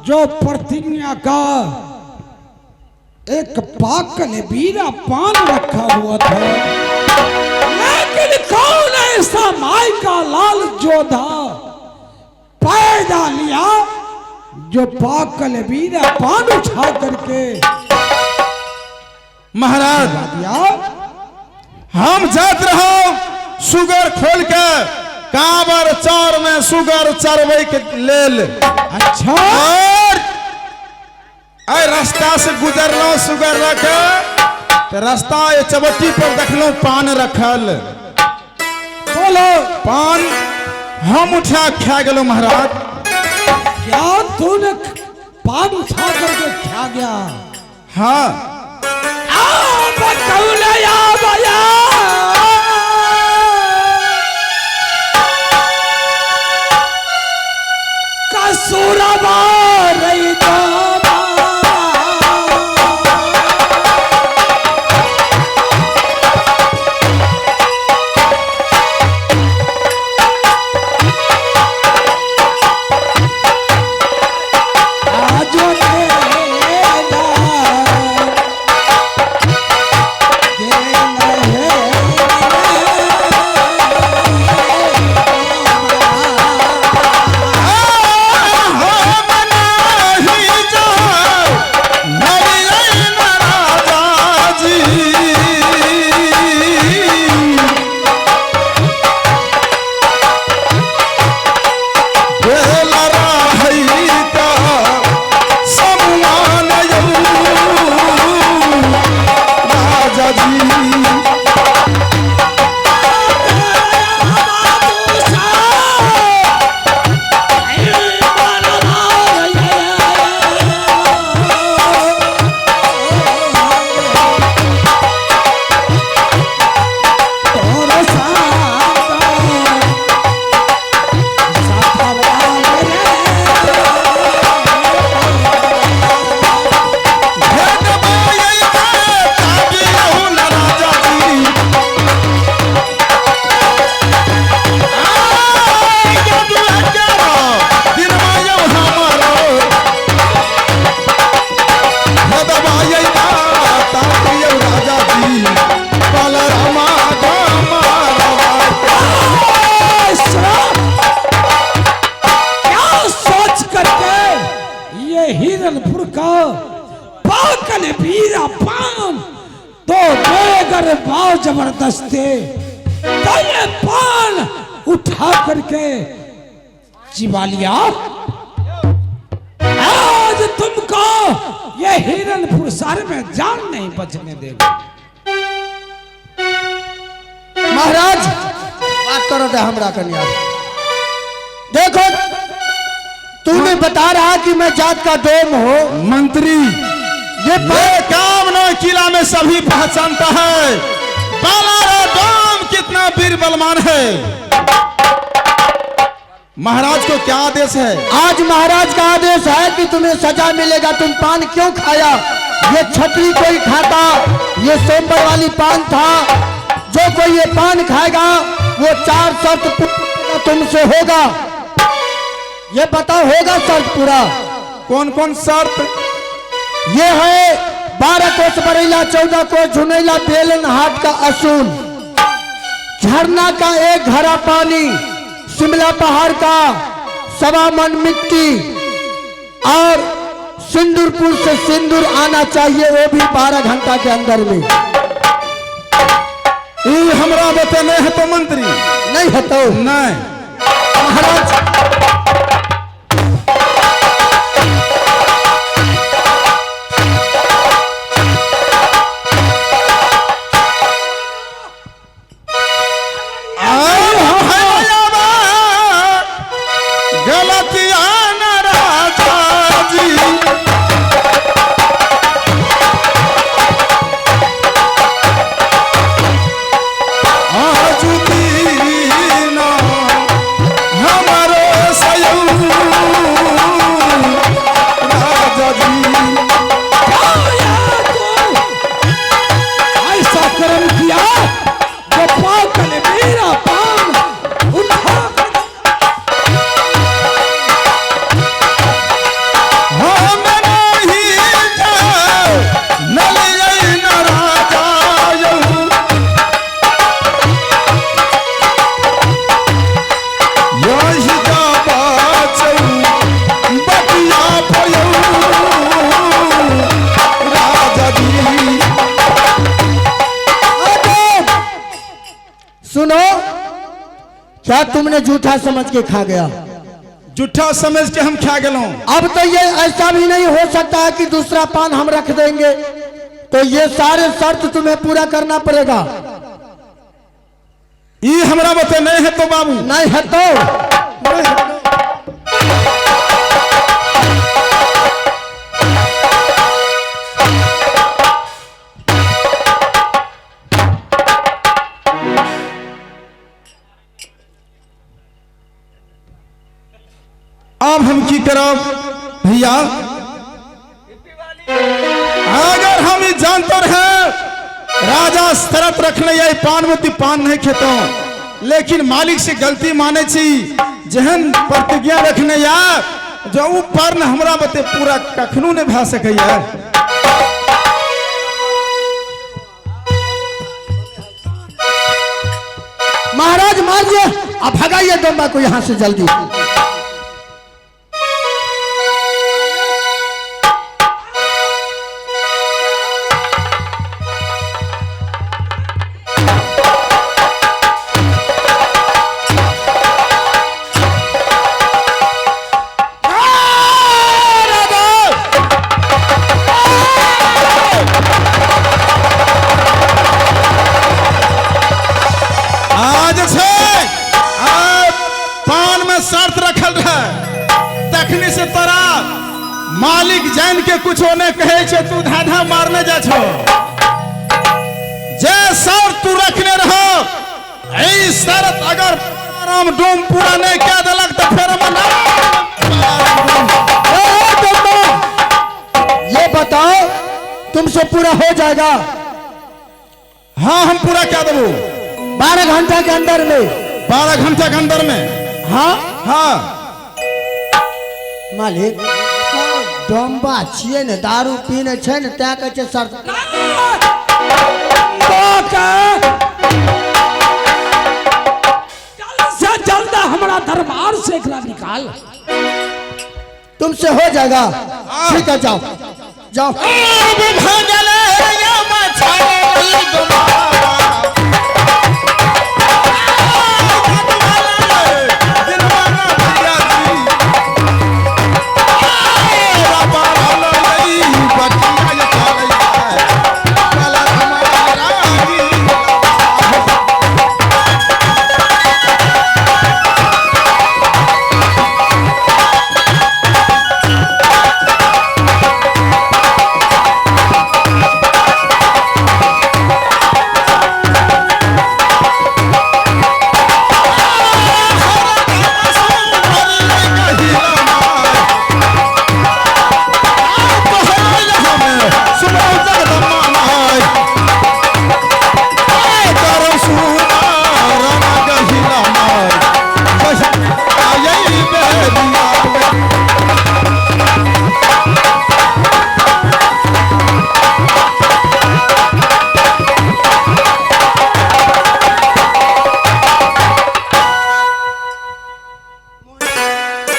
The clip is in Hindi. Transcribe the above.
जो प्रतिज्ञा का एक पाकल बीरा पान रखा हुआ था, लेकिन कौन ऐसा माई का लाल जोधा पैदा लिया जो पाकल बीरा पान उठा करके महाराज हम जात रहो सुगर खोल के काबर चार में सुगर चरवे के लेल। अच्छा, और रास्ता से गुजरलो सुगर रखे तो रास्ता ये चबट्टी पर देखलो पान रखल। बोलो पान हम उठा खा गलो महाराज। क्या तूने पान उठा करके खा गया? हाँ जबरदस्ती तो ये पान उठा करके चिवालिया आज तुमको ये हिरणपुर शहर में जान नहीं बचने देगा। महाराज बात करो दे हमरा कन्या। देखो तूने बता रहा कि मैं जात का डोम हो मंत्री। ये काम न किला में सभी पहचानता है। बालारा डोम कितना वीर बलवान है। महाराज को क्या आदेश है? आज महाराज का आदेश है कि तुम्हें सजा मिलेगा। तुम पान क्यों खाया? ये छतरी कोई खाता, ये सोमवार वाली पान था। जो कोई ये पान खाएगा वो 4 शर्त पूरा तुमसे होगा। ये बताओ होगा शर्त पूरा? कौन कौन शर्त? ये है 12 कोस बरेला, 14 कोस झुनेला, बेलन हाट का असूल, झरना का 1 घड़ा पानी, शिमला पहाड़ का 1.25 मन मिट्टी और सिंदूरपुर से सिंदूर आना चाहिए, वो भी 12 घंटा के अंदर में। ये हमरा बतने है तो मंत्री नहीं है तो नहीं महाराज। हमारो सयू क्या तुमने झूठा समझ के खा गया? झूठा समझ के हम खा गए। अब तो ये ऐसा भी नहीं हो सकता है कि दूसरा पान हम रख देंगे, तो ये सारे शर्त तुम्हें पूरा करना पड़ेगा। ये हमारा बते नहीं है तो बाबू, नहीं है तो नहीं है तो। अब हम की करब भैया? अगर हम ये जानते रहे राजा शरत रखने या पान में पान नहीं खेतो, लेकिन मालिक से गलती माने छी, जहन प्रतिज्ञा रखने या जो ऊपर न हमरा बते पूरा कखनू नहीं भा सके। महाराज मारिए, अब भगाइए डोंबा को यहां से जल्दी। मालिक जान के कुछ होने कहे छे, तू धाधा मारने जा छो। जे शर्त तू रखने रहो, ऐ शर्त अगर राम डोम पूरा नहीं क्या दलक तो फिर ये बताओ तुमसे पूरा हो जाएगा? हाँ हम पूरा क्या दबू? 12 घंटे के अंदर में। 12 घंटे के अंदर में? हाँ हाँ मालिक डोंबा छिए ने, दारू पीने छे ने, त्या कहे छे शर्त। जल्द से जल्द हमारा दरबार से एकरा निकाल। तुमसे हो जाएगा? ठीक है जाओ जाओ।